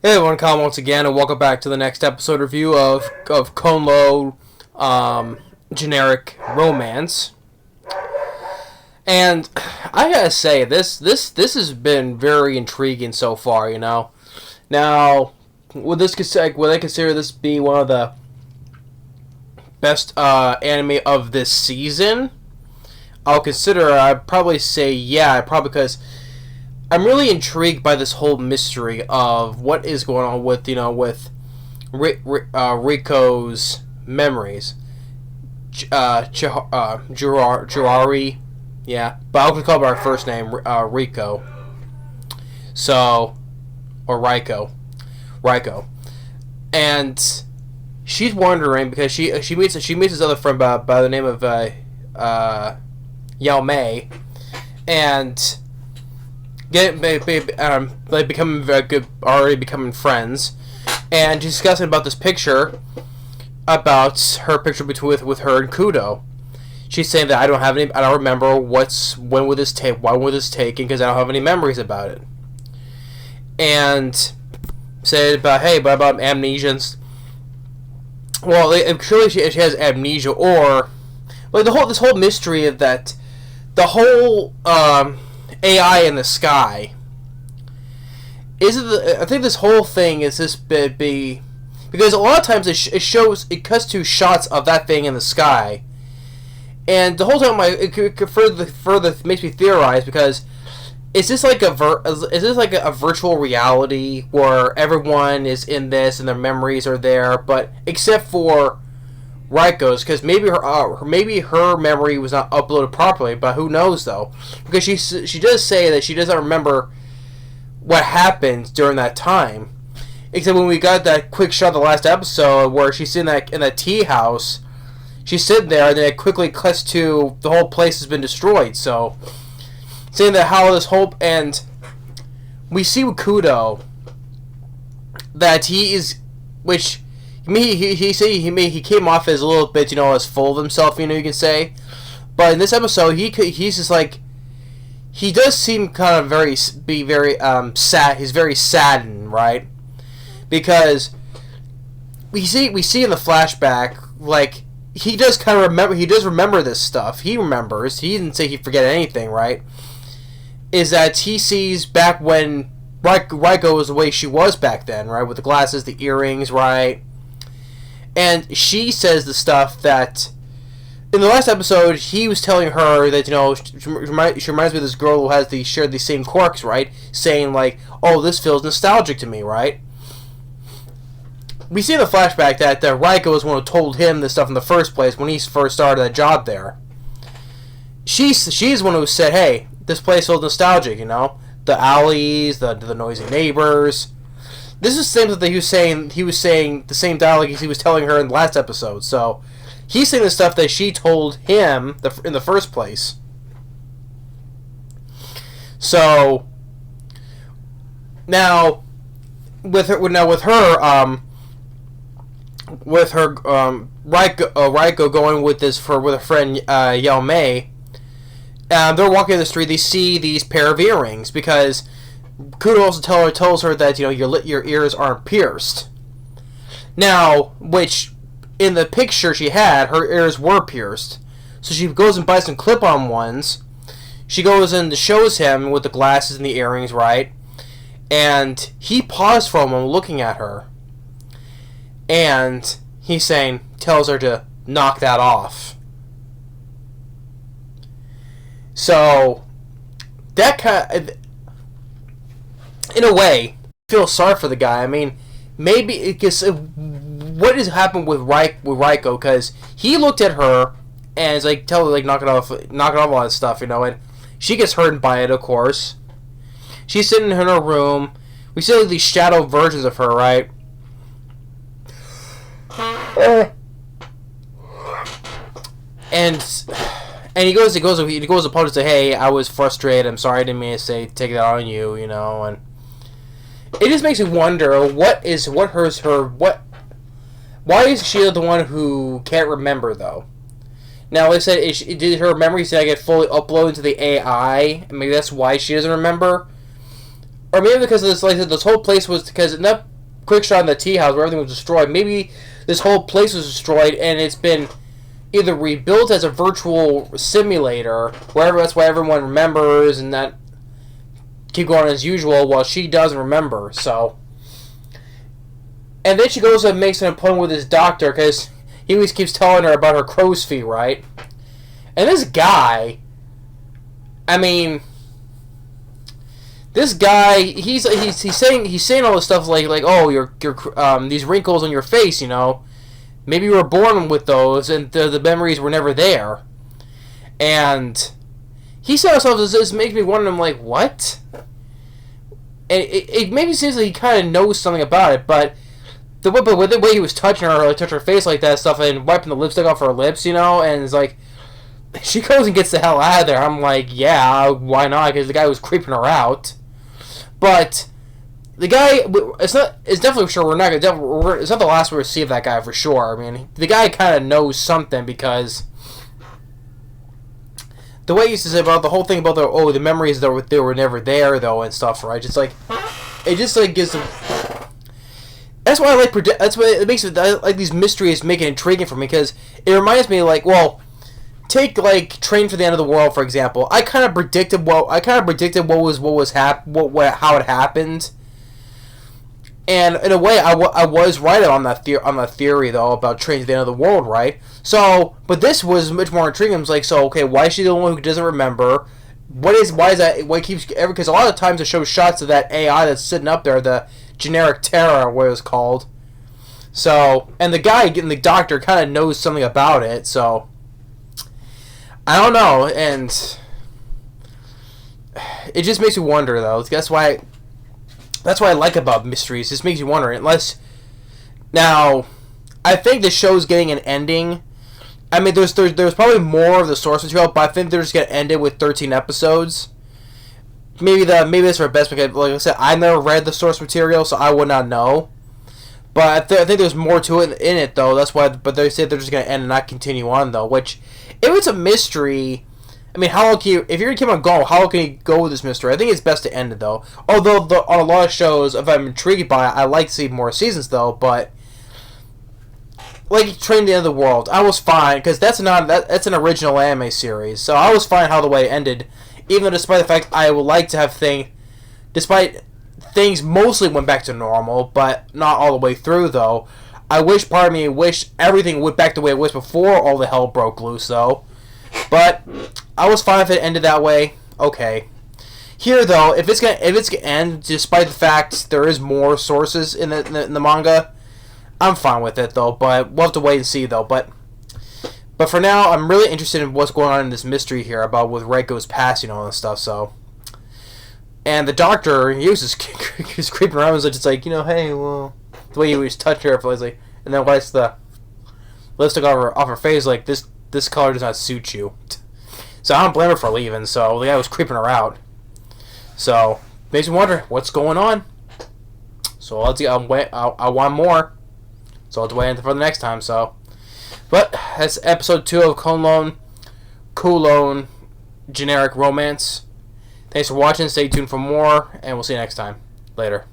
Hey everyone, Colin once again, and welcome back to the next episode review of Kowloon, generic romance. And I gotta say, this has been very intriguing so far. Now would I consider this be one of the best anime of this season? I'd probably say yeah, probably because I'm really intrigued by this whole mystery of what is going on with Riko's memories. Jirari, yeah, but I'll call her first name Riko. So, or Riko, and she's wondering because she meets this other friend by the name of Yao Mei, and becoming very good, already becoming friends, and discussing about this picture, about her picture with her and Kudo. She's saying that I don't remember when was this taken because I don't have any memories about it, and said about but about amnesia. Well, surely she has amnesia, or like this whole mystery of that, the whole AI in the sky. I think this whole thing is this be because a lot of times it cuts to shots of that thing in the sky, and the whole time it further makes me theorize because is this like a virtual reality where everyone is in this and their memories are there, but except for Riko's, because maybe her memory was not uploaded properly, but who knows though? Because she does say that she doesn't remember what happened during that time, except when we got that quick shot of the last episode where she's in that tea house, she's sitting there, and then it quickly cuts to the whole place has been destroyed. So saying that how this whole, and we see with Kudo that he is, which he came off as a little bit, as full of himself, you can say. But in this episode, he's just like, he does seem kind of very sad. He's very saddened, right? Because we see in the flashback, like, he does kind of remember. He does remember this stuff. He remembers. He didn't say he forget anything, right? Is that he sees back when Riko was the way she was back then, right? With the glasses, the earrings, right? And she says the stuff that in the last episode he was telling her that she reminds me of this girl who has shared the same quirks, right? Saying like, "Oh, this feels nostalgic to me," right? We see in the flashback that Riko was the one who told him this stuff in the first place when he first started that job there. She's the one who said, "Hey, this place feels nostalgic," the alleys, the noisy neighbors. This is the same thing he was saying the same dialogue he was telling her in the last episode. So he's saying the stuff that she told him in the first place. So now with her Riko going with a friend Yao Mei. They're walking in the street. They see these pair of earrings because Kudo also tells her that your ears aren't pierced. Now, which in the picture she had, her ears were pierced. So she goes and buys some clip-on ones. She goes and shows him with the glasses and the earrings, right? And he paused for a moment looking at her. And tells her to knock that off. So that in a way, I feel sorry for the guy. I mean, maybe because what has happened with Riko? Because he looked at her and is like, tell her like knock it off all that stuff, and she gets hurt by it. Of course, she's sitting in her room. We see like these shadow versions of her, right? And he goes upon to say, "Hey, I was frustrated. I'm sorry. I didn't mean to take that on you, and it just makes me wonder why is she the one who can't remember though? Now, like I said, did her memories get fully uploaded to the AI? Maybe that's why she doesn't remember. or maybe because of this, like this whole place was because in that quick shot in the tea house where everything was destroyed. Maybe this whole place was destroyed and it's been either rebuilt as a virtual simulator, wherever that's why everyone remembers and that keep going as usual while she doesn't remember. So, and then she goes and makes an appointment with his doctor because he always keeps telling her about her crow's feet, right? And this guy, I mean, this guy, he's saying all this stuff like oh your these wrinkles on your face, you know, maybe you were born with those and the memories were never there, and he said himself this makes me wonder. I'm like, what? And it maybe seems like he kind of knows something about it, but the way he was touching her, like touch her face like that stuff, and wiping the lipstick off her lips, you know, and it's like she goes and gets the hell out of there. I'm like, yeah, why not? Because the guy was creeping her out. But the guy, it's definitely for sure. It's not the last we'll see of that guy for sure. I mean, the guy kind of knows something because the way he used to say about the whole thing about the memories that they were never there though and stuff, right? Just like it just like gives them. That's why I like that's why it makes it I like these mysteries make it intriguing for me because it reminds me like take like Train for the End of the World for example. I kind of predicted how it happened, and in a way I was right on that theory though about Train to the End of the World, right? So, but this was much more intriguing. I was like, so okay, why is she the only one who doesn't remember? Why is that? Why keeps because a lot of times it shows shots of that AI that's sitting up there, the generic Terra, what it was called. So, and the guy getting the doctor kind of knows something about it. So, I don't know, and it just makes you wonder though. That's why I like about mysteries. It just makes you wonder. Unless now, I think the show's getting an ending. I mean, there's probably more of the source material, but I think they're just gonna end it with 13 episodes. Maybe that's for best because, like I said, I never read the source material, so I would not know. But I think there's more to it in it though. That's why. But they said they're just gonna end and not continue on though. Which, if it's a mystery, I mean, how long can you? If you're gonna keep on going, how long can you go with this mystery? I think it's best to end it though. Although on a lot of shows, if I'm intrigued by it, I like to see more seasons though. But like Train to the End of the World, I was fine because that's an original anime series, so I was fine how the way it ended. Even though, despite the fact I would like to have despite things mostly went back to normal, but not all the way through though. Part of me wished everything went back the way it was before all the hell broke loose though. But I was fine if it ended that way. Okay. Here though, if it's gonna end, despite the fact there is more sources in the manga, I'm fine with it though. But we'll have to wait and see though. But for now, I'm really interested in what's going on in this mystery here about with Reiko's past, you know, and stuff. So, and the doctor, he was just he's creeping around. It was just like, you know, hey, well, the way he was touching her, like, and then wipes the lipstick off her face, like this color does not suit you. So I don't blame her for leaving. So the guy was creeping her out. So makes me wonder what's going on. So I want more. So I'll have to wait for the next time. So. But that's episode 2 of Kowloon Generic Romance. Thanks for watching. Stay tuned for more, and we'll see you next time. Later.